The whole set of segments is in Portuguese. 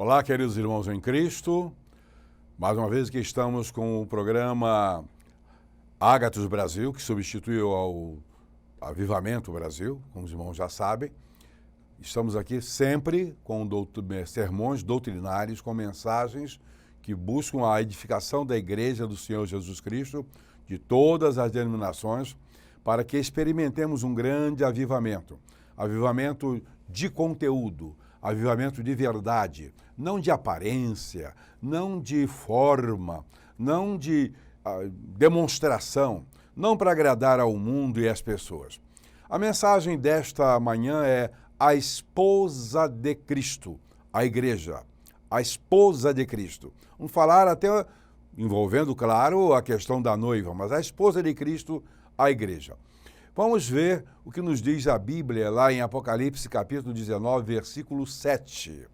Olá, queridos irmãos em Cristo. Mais uma vez que estamos com o programa Ágatos Brasil, que substituiu ao Avivamento Brasil, como os irmãos já sabem. Estamos aqui sempre com sermões doutrinários, com mensagens que buscam a edificação da Igreja do Senhor Jesus Cristo, de todas as denominações, para que experimentemos um grande avivamento. Avivamento de conteúdo, avivamento de verdade, não de aparência, não de forma, não de demonstração, não para agradar ao mundo e às pessoas. A mensagem desta manhã é a esposa de Cristo, a igreja, a esposa de Cristo. Vamos falar até envolvendo, claro, a questão da noiva, mas a esposa de Cristo, a igreja. Vamos ver o que nos diz a Bíblia lá em Apocalipse, capítulo 19, versículo 7.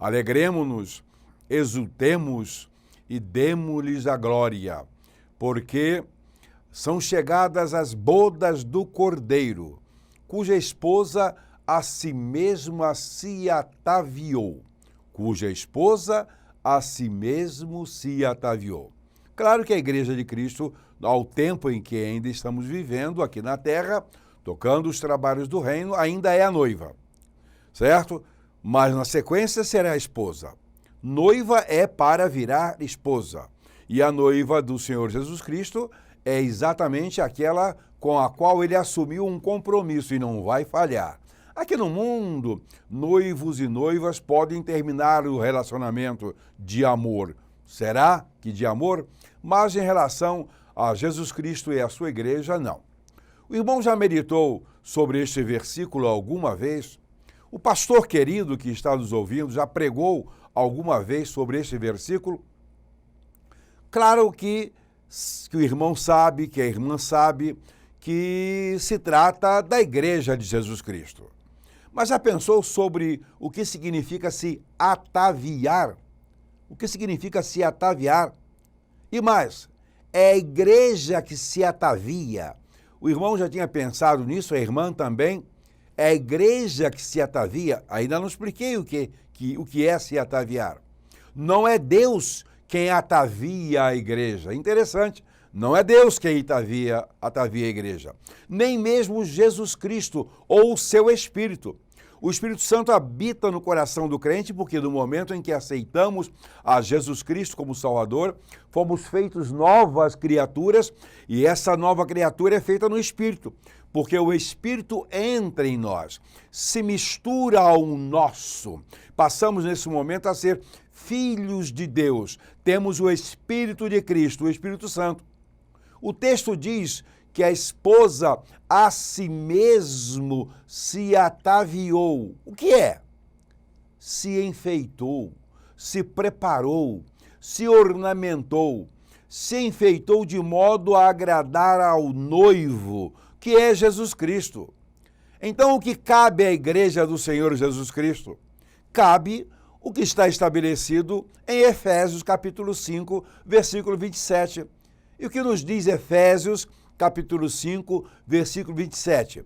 Alegremo-nos, exultemos e demo-lhes a glória, porque são chegadas as bodas do Cordeiro, cuja esposa a si mesma se ataviou. Cuja esposa a si mesmo se ataviou. Claro que a Igreja de Cristo, ao tempo em que ainda estamos vivendo aqui na Terra, tocando os trabalhos do reino, ainda é a noiva, certo? Mas na sequência será a esposa. Noiva é para virar esposa. E a noiva do Senhor Jesus Cristo é exatamente aquela com a qual ele assumiu um compromisso e não vai falhar. Aqui no mundo, noivos e noivas podem terminar o relacionamento de amor. Será que de amor? Mas em relação a Jesus Cristo e a sua igreja, não. O irmão já meditou sobre este versículo alguma vez? O pastor querido que está nos ouvindo já pregou alguma vez sobre este versículo? Claro que o irmão sabe, que a irmã sabe, que se trata da igreja de Jesus Cristo. Mas já pensou sobre o que significa se ataviar? O que significa se ataviar? E mais, é a igreja que se atavia. O irmão já tinha pensado nisso, a irmã também. É a igreja que se atavia. Ainda não expliquei o que é se ataviar. Não é Deus quem atavia a igreja. Interessante. Não é Deus quem atavia a igreja. Nem mesmo Jesus Cristo ou o seu Espírito. O Espírito Santo habita no coração do crente porque no momento em que aceitamos a Jesus Cristo como Salvador, fomos feitos novas criaturas e essa nova criatura é feita no Espírito, porque o Espírito entra em nós, se mistura ao nosso. Passamos nesse momento a ser filhos de Deus. Temos o Espírito de Cristo, o Espírito Santo. O texto diz que a esposa a si mesmo se ataviou. O que é? Se enfeitou, se preparou, se ornamentou, se enfeitou de modo a agradar ao noivo, que é Jesus Cristo. Então, o que cabe à igreja do Senhor Jesus Cristo? Cabe o que está estabelecido em Efésios capítulo 5, versículo 27. E o que nos diz Efésios capítulo 5, versículo 27?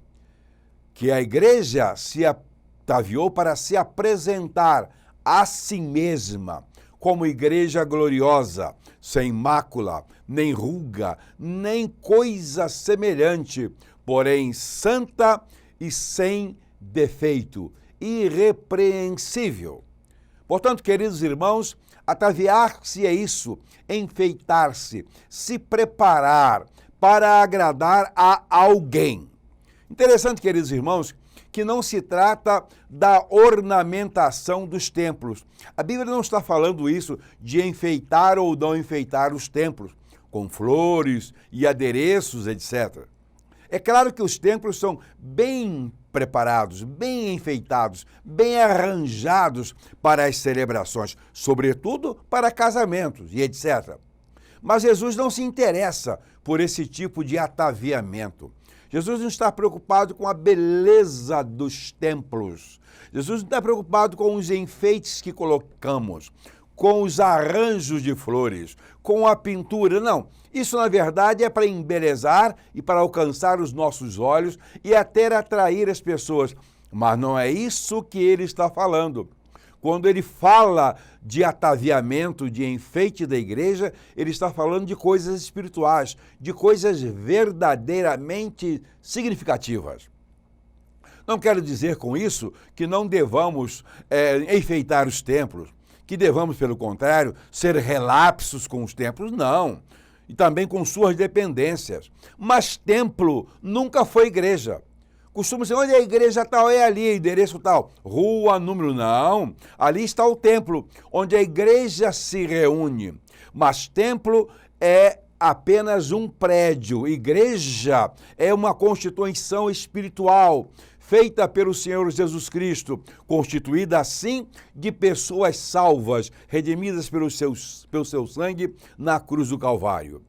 Que a igreja se ataviou para se apresentar a si mesma como igreja gloriosa, sem mácula, nem ruga, nem coisa semelhante, porém santa e sem defeito, irrepreensível. Portanto, queridos irmãos, ataviar-se é isso, enfeitar-se, se preparar para agradar a alguém. Interessante, queridos irmãos, que não se trata da ornamentação dos templos. A Bíblia não está falando isso de enfeitar ou não enfeitar os templos, com flores e adereços, etc. É claro que os templos são bem preparados, bem enfeitados, bem arranjados para as celebrações, sobretudo para casamentos e etc. Mas Jesus não se interessa por esse tipo de ataviamento. Jesus não está preocupado com a beleza dos templos. Jesus não está preocupado com os enfeites que colocamos, com os arranjos de flores, com a pintura. Não, isso na verdade é para embelezar e para alcançar os nossos olhos e até atrair as pessoas. Mas não é isso que ele está falando. quando ele fala de ataviamento, de enfeite da igreja, ele está falando de coisas espirituais, de coisas verdadeiramente significativas. Não quero dizer com isso que não devamos enfeitar os templos, que devamos, pelo contrário, ser relapsos com os templos, não. E também com suas dependências. Mas templo nunca foi igreja. Costuma dizer, onde é a igreja tal? É ali, endereço tal. Rua, número, não. Ali está o templo, onde a igreja se reúne. Mas templo é apenas um prédio. Igreja é uma constituição espiritual, feita pelo Senhor Jesus Cristo, constituída assim de pessoas salvas, redimidas pelo seu sangue na cruz do Calvário.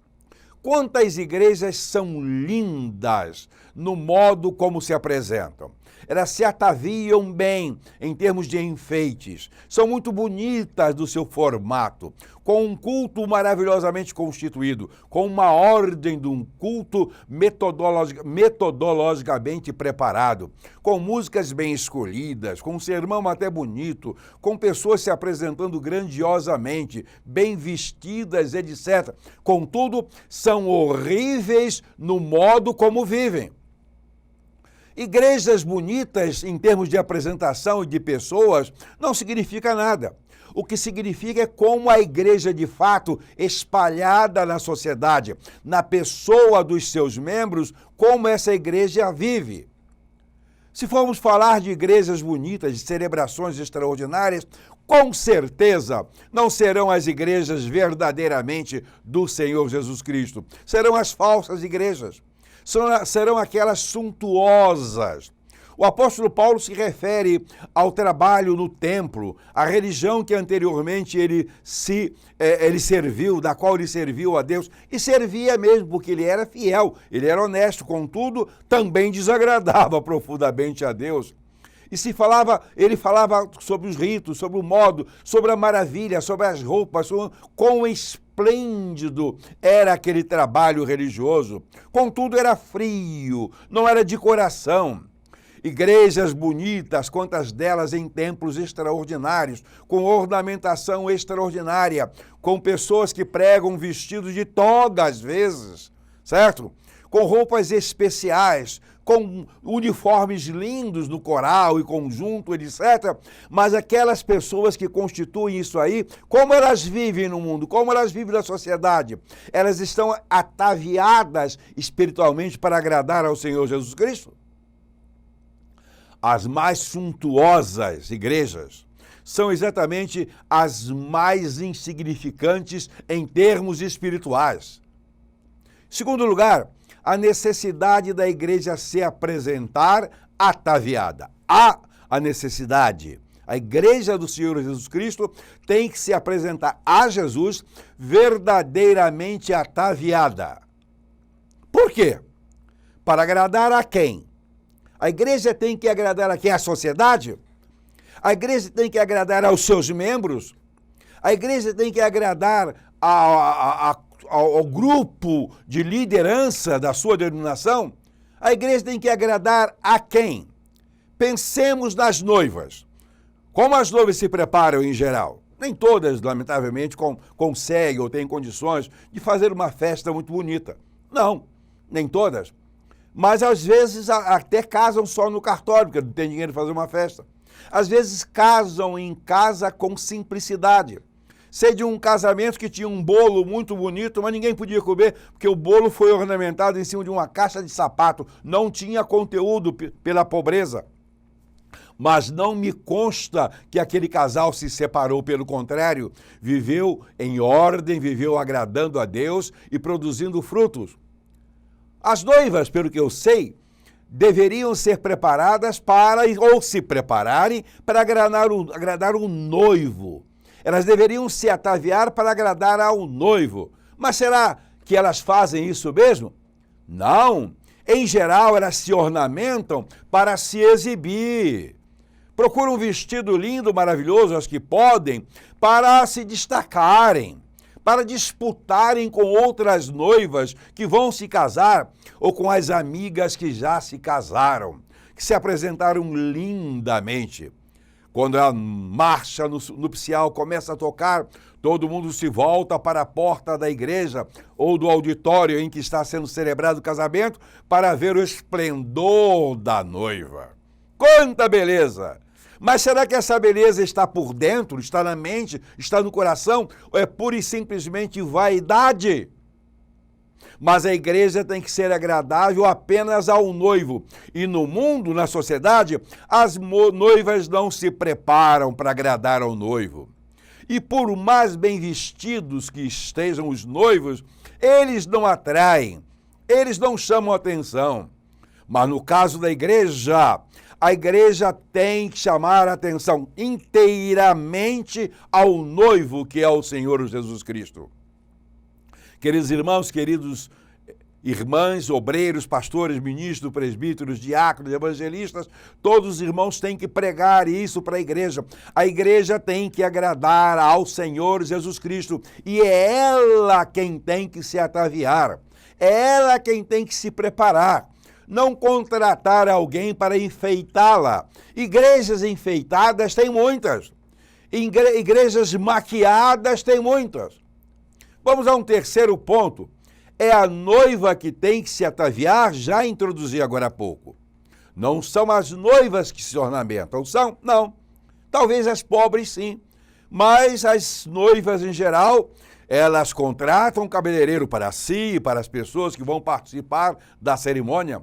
Quantas igrejas são lindas no modo como se apresentam. Elas se ataviam bem em termos de enfeites, são muito bonitas do seu formato, com um culto maravilhosamente constituído, com uma ordem de um culto metodologicamente preparado, com músicas bem escolhidas, com um sermão até bonito, com pessoas se apresentando grandiosamente, bem vestidas, etc. Contudo, são horríveis no modo como vivem. Igrejas bonitas, em termos de apresentação e de pessoas, não significa nada. O que significa é como a igreja, de fato, espalhada na sociedade, na pessoa dos seus membros, como essa igreja vive. Se formos falar de igrejas bonitas, de celebrações extraordinárias, com certeza não serão as igrejas verdadeiramente do Senhor Jesus Cristo. Serão as falsas igrejas. Serão aquelas suntuosas. O apóstolo Paulo se refere ao trabalho no templo, à religião que anteriormente ele serviu, da qual ele serviu a Deus, e servia mesmo, porque ele era fiel, ele era honesto, contudo, também desagradava profundamente a Deus. E ele falava sobre os ritos, sobre o modo, sobre a maravilha, sobre as roupas, sobre quão esplêndido era aquele trabalho religioso. Contudo, era frio, não era de coração. Igrejas bonitas, quantas delas em templos extraordinários, com ornamentação extraordinária, com pessoas que pregam vestidos de toga às vezes, certo? Com roupas especiais, com uniformes lindos no coral e conjunto, etc. Mas aquelas pessoas que constituem isso aí, como elas vivem no mundo, como elas vivem na sociedade? Elas estão ataviadas espiritualmente para agradar ao Senhor Jesus Cristo? As mais suntuosas igrejas são exatamente as mais insignificantes em termos espirituais. Segundo lugar, a necessidade da igreja se apresentar ataviada. Há a necessidade. A igreja do Senhor Jesus Cristo tem que se apresentar a Jesus verdadeiramente ataviada. Por quê? Para agradar a quem? A igreja tem que agradar a quem? A sociedade? A igreja tem que agradar aos seus membros? A igreja tem que agradar ao grupo de liderança da sua denominação? A igreja tem que agradar a quem? Pensemos nas noivas. Como as noivas se preparam em geral? Nem todas, lamentavelmente, conseguem ou têm condições de fazer uma festa muito bonita. Não, nem todas. Mas às vezes até casam só no cartório, porque não tem dinheiro para fazer uma festa. Às vezes casam em casa com simplicidade. Sei de um casamento que tinha um bolo muito bonito, mas ninguém podia comer, porque o bolo foi ornamentado em cima de uma caixa de sapato. Não tinha conteúdo pela pobreza. Mas não me consta que aquele casal se separou, pelo contrário, viveu em ordem, viveu agradando a Deus e produzindo frutos. As noivas, pelo que eu sei, deveriam ser preparadas ou se prepararem para agradar o noivo. Elas deveriam se ataviar para agradar ao noivo. Mas será que elas fazem isso mesmo? Não. Em geral, elas se ornamentam para se exibir. Procuram um vestido lindo, maravilhoso, as que podem, para se destacarem, para disputarem com outras noivas que vão se casar ou com as amigas que já se casaram, que se apresentaram lindamente. Quando a marcha nupcial começa a tocar, todo mundo se volta para a porta da igreja ou do auditório em que está sendo celebrado o casamento para ver o esplendor da noiva. Quanta beleza! Mas será que essa beleza está por dentro, está na mente, está no coração, ou é pura e simplesmente vaidade? Mas a igreja tem que ser agradável apenas ao noivo. E no mundo, na sociedade, as noivas não se preparam para agradar ao noivo. E por mais bem vestidos que estejam os noivos, eles não atraem, eles não chamam atenção. Mas no caso da igreja, a igreja tem que chamar a atenção inteiramente ao noivo, que é o Senhor Jesus Cristo. Queridos irmãos, queridos irmãs, obreiros, pastores, ministros, presbíteros, diáconos, evangelistas, todos os irmãos têm que pregar isso para a igreja. A igreja tem que agradar ao Senhor Jesus Cristo e é ela quem tem que se ataviar, é ela quem tem que se preparar. Não contratar alguém para enfeitá-la. Igrejas enfeitadas tem muitas. Igrejas maquiadas tem muitas. Vamos a um terceiro ponto. É a noiva que tem que se ataviar, já introduzi agora há pouco. Não são as noivas que se ornamentam, são? Não. Talvez as pobres sim, mas as noivas em geral, elas contratam um cabeleireiro para si e para as pessoas que vão participar da cerimônia.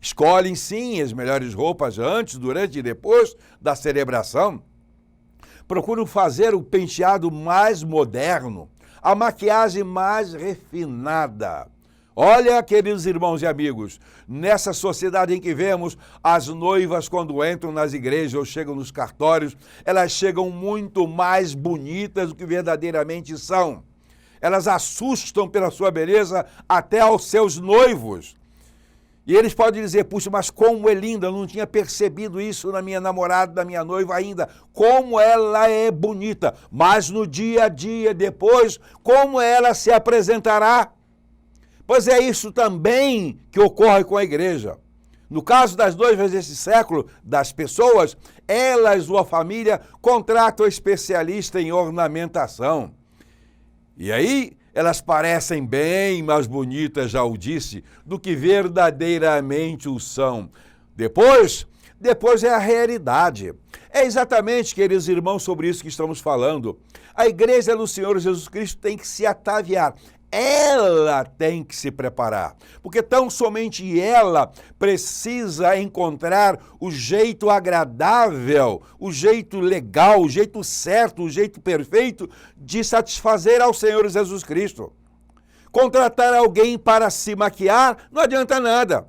Escolhem sim as melhores roupas antes, durante e depois da celebração. Procuram fazer o penteado mais moderno, a maquiagem mais refinada. Olha, queridos irmãos e amigos, nessa sociedade em que vemos as noivas quando entram nas igrejas ou chegam nos cartórios, elas chegam muito mais bonitas do que verdadeiramente são. Elas assustam pela sua beleza até aos seus noivos. E eles podem dizer, puxa, mas como é linda, eu não tinha percebido isso na minha namorada, na minha noiva ainda. Como ela é bonita, mas no dia a dia, depois, como ela se apresentará? Pois é isso também que ocorre com a igreja. No caso das noivas desse século, das pessoas, elas ou a família contratam especialista em ornamentação. E aí, elas parecem bem mais bonitas, já o disse, do que verdadeiramente o são. Depois é a realidade. É exatamente, queridos irmãos, sobre isso que estamos falando. A igreja do Senhor Jesus Cristo tem que se ataviar. Ela tem que se preparar, porque tão somente ela precisa encontrar o jeito agradável, o jeito legal, o jeito certo, o jeito perfeito de satisfazer ao Senhor Jesus Cristo. Contratar alguém para se maquiar não adianta nada.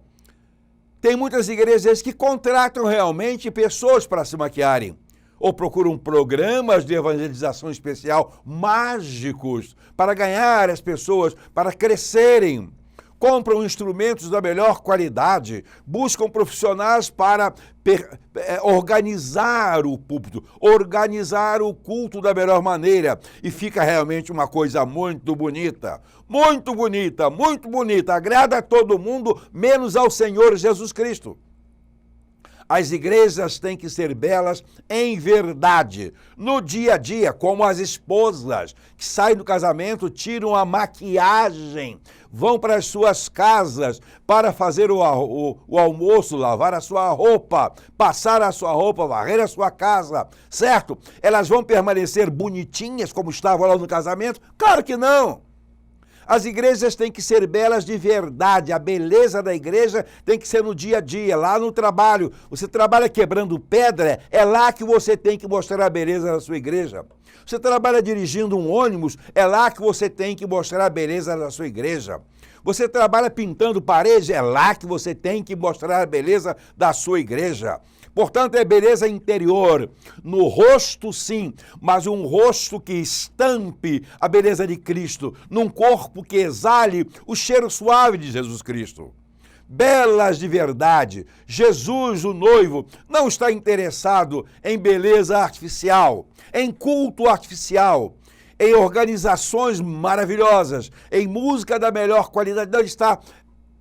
Tem muitas igrejas que contratam realmente pessoas para se maquiarem, ou procuram programas de evangelização especial mágicos para ganhar as pessoas, para crescerem. Compram instrumentos da melhor qualidade, buscam profissionais para organizar o púlpito, organizar o culto da melhor maneira e fica realmente uma coisa muito bonita, agrada a todo mundo, menos ao Senhor Jesus Cristo. As igrejas têm que ser belas em verdade, no dia a dia, como as esposas que saem do casamento, tiram a maquiagem, vão para as suas casas para fazer o almoço, lavar a sua roupa, passar a sua roupa, varrer a sua casa, certo? Elas vão permanecer bonitinhas como estavam lá no casamento? Claro que não! As igrejas têm que ser belas de verdade, a beleza da igreja tem que ser no dia a dia, lá no trabalho. Você trabalha quebrando pedra, é lá que você tem que mostrar a beleza da sua igreja. Você trabalha dirigindo um ônibus, é lá que você tem que mostrar a beleza da sua igreja. Você trabalha pintando paredes, é lá que você tem que mostrar a beleza da sua igreja. Portanto, é beleza interior, no rosto sim, mas um rosto que estampe a beleza de Cristo, num corpo que exale o cheiro suave de Jesus Cristo. Belas de verdade, Jesus, o noivo, não está interessado em beleza artificial, em culto artificial, em organizações maravilhosas, em música da melhor qualidade, não está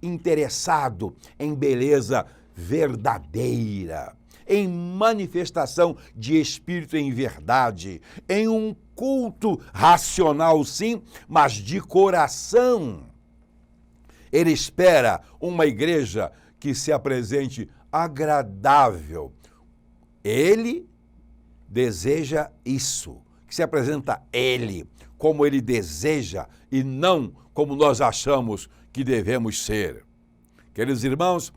interessado em beleza verdadeira, em manifestação de espírito em verdade, em um culto racional sim, mas de coração. Ele espera uma igreja que se apresente agradável. Ele deseja isso, que se apresenta ele, como ele deseja e não como nós achamos que devemos ser. Queridos irmãos,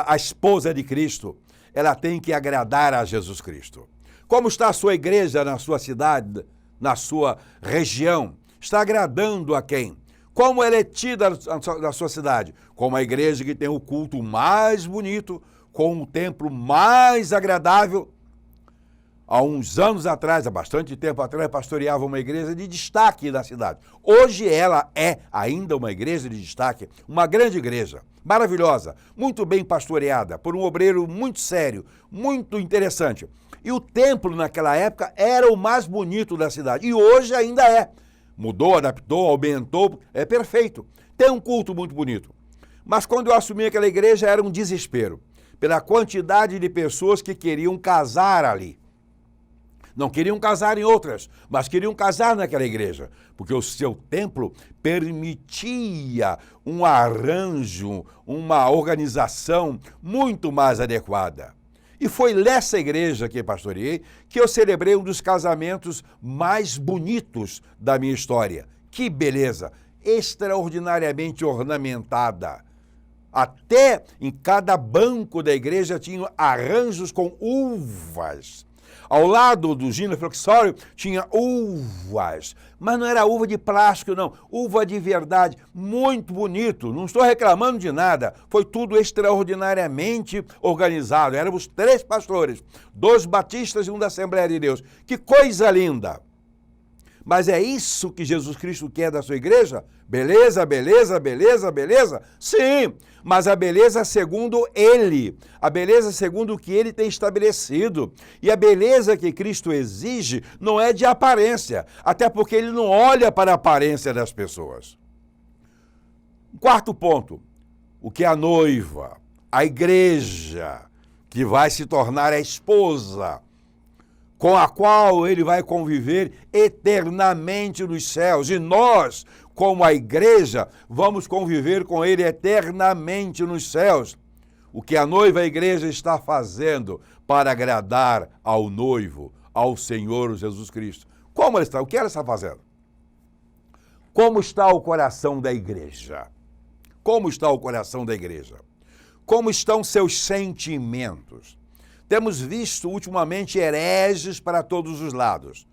a esposa de Cristo, ela tem que agradar a Jesus Cristo. Como está a sua igreja na sua cidade, na sua região? Está agradando a quem? Como ela é tida na sua cidade? Como a igreja que tem o culto mais bonito, com um templo mais agradável. Há uns anos atrás, há bastante tempo atrás, pastoreava uma igreja de destaque da cidade. Hoje ela é ainda uma igreja de destaque, uma grande igreja, maravilhosa, muito bem pastoreada, por um obreiro muito sério, muito interessante. E o templo naquela época era o mais bonito da cidade, e hoje ainda é. Mudou, adaptou, aumentou, é perfeito. Tem um culto muito bonito. Mas quando eu assumi aquela igreja era um desespero, pela quantidade de pessoas que queriam casar ali. Não queriam casar em outras, mas queriam casar naquela igreja, porque o seu templo permitia um arranjo, uma organização muito mais adequada. E foi nessa igreja que pastoreei que eu celebrei um dos casamentos mais bonitos da minha história. Que beleza! Extraordinariamente ornamentada. Até em cada banco da igreja tinham arranjos com uvas. Ao lado do gineflexório tinha uvas, mas não era uva de plástico não, uva de verdade, muito bonito, não estou reclamando de nada, foi tudo extraordinariamente organizado, éramos 3 pastores, 2 batistas e 1 da Assembleia de Deus, que coisa linda! Mas é isso que Jesus Cristo quer da sua igreja? Beleza, beleza, beleza, beleza? Sim, mas a beleza segundo Ele, a beleza segundo o que Ele tem estabelecido. E a beleza que Cristo exige não é de aparência, até porque Ele não olha para a aparência das pessoas. Quarto ponto, o que a noiva, a igreja, que vai se tornar a esposa, com a qual ele vai conviver eternamente nos céus. E nós, como a igreja, vamos conviver com ele eternamente nos céus. O que a noiva, a igreja, está fazendo para agradar ao noivo, ao Senhor Jesus Cristo. Como ela está? O que ela está fazendo? Como está o coração da igreja? Como está o coração da igreja? Como estão seus sentimentos? Temos visto ultimamente hereges para todos os lados.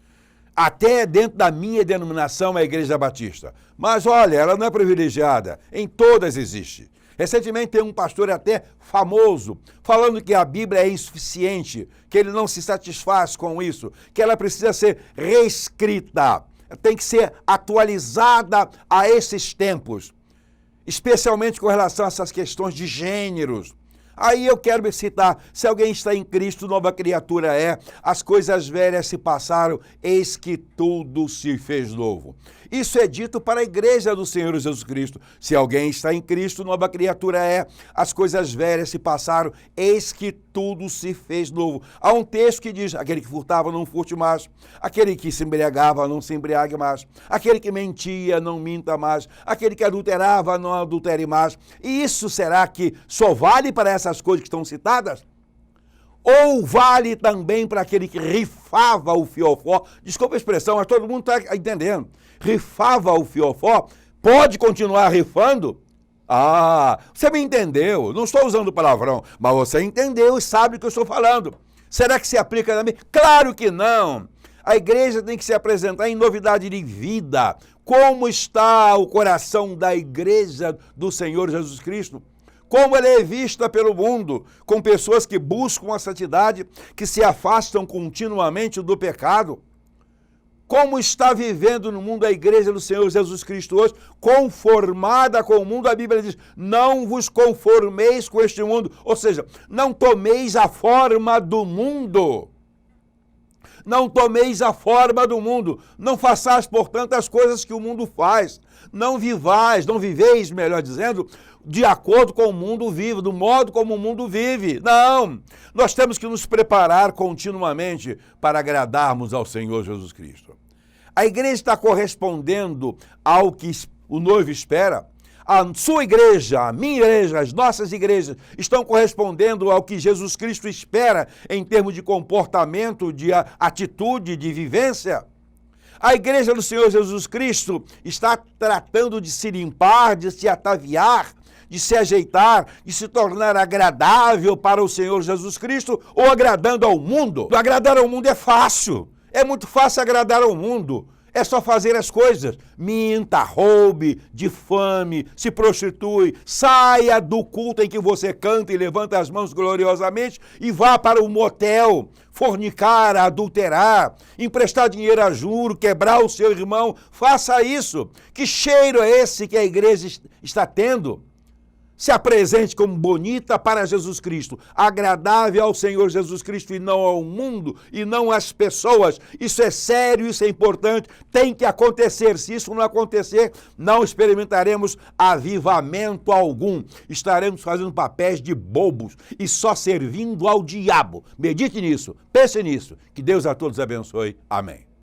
Até dentro da minha denominação, a Igreja Batista. Mas olha, ela não é privilegiada, em todas existe. Recentemente tem um pastor até famoso, falando que a Bíblia é insuficiente, que ele não se satisfaz com isso, que ela precisa ser reescrita, tem que ser atualizada a esses tempos, especialmente com relação a essas questões de gêneros. Aí eu quero me citar, se alguém está em Cristo, nova criatura é, as coisas velhas se passaram, eis que tudo se fez novo. Isso é dito para a igreja do Senhor Jesus Cristo. Se alguém está em Cristo, nova criatura é, as coisas velhas se passaram, eis que tudo se fez novo. Há um texto que diz, aquele que furtava não furte mais, aquele que se embriagava não se embriague mais, aquele que mentia não minta mais, aquele que adulterava não adultere mais. E isso será que só vale para essas coisas que estão citadas? Ou vale também para aquele que rifava o fiofó? Desculpa a expressão, mas todo mundo está entendendo. Rifava o fiofó, pode continuar rifando? Ah, você me entendeu, não estou usando palavrão, mas você entendeu e sabe o que eu estou falando. Será que se aplica também? Claro que não. A igreja tem que se apresentar em novidade de vida. Como está o coração da igreja do Senhor Jesus Cristo? Como ela é vista pelo mundo, com pessoas que buscam a santidade, que se afastam continuamente do pecado. Como está vivendo no mundo a igreja do Senhor Jesus Cristo hoje, conformada com o mundo? A Bíblia diz, não vos conformeis com este mundo, ou seja, não tomeis a forma do mundo. Não tomeis a forma do mundo, não façais, portanto, as coisas que o mundo faz. Não viveis, melhor dizendo, de acordo com o mundo vive, do modo como o mundo vive. Não! Nós temos que nos preparar continuamente para agradarmos ao Senhor Jesus Cristo. A igreja está correspondendo ao que o noivo espera. A sua igreja, a minha igreja, as nossas igrejas estão correspondendo ao que Jesus Cristo espera em termos de comportamento, de atitude, de vivência. A igreja do Senhor Jesus Cristo está tratando de se limpar, de se ataviar, de se ajeitar, de se tornar agradável para o Senhor Jesus Cristo ou agradando ao mundo. Agradar ao mundo é fácil, é muito fácil agradar ao mundo. É só fazer as coisas. Minta, roube, difame, se prostitui, saia do culto em que você canta e levanta as mãos gloriosamente e vá para o motel, fornicar, adulterar, emprestar dinheiro a juro, quebrar o seu irmão. Faça isso. Que cheiro é esse que a igreja está tendo? Se apresente como bonita para Jesus Cristo, agradável ao Senhor Jesus Cristo e não ao mundo e não às pessoas. Isso é sério, isso é importante, tem que acontecer. Se isso não acontecer, não experimentaremos avivamento algum. Estaremos fazendo papéis de bobos e só servindo ao diabo. Medite nisso, pense nisso. Que Deus a todos abençoe. Amém.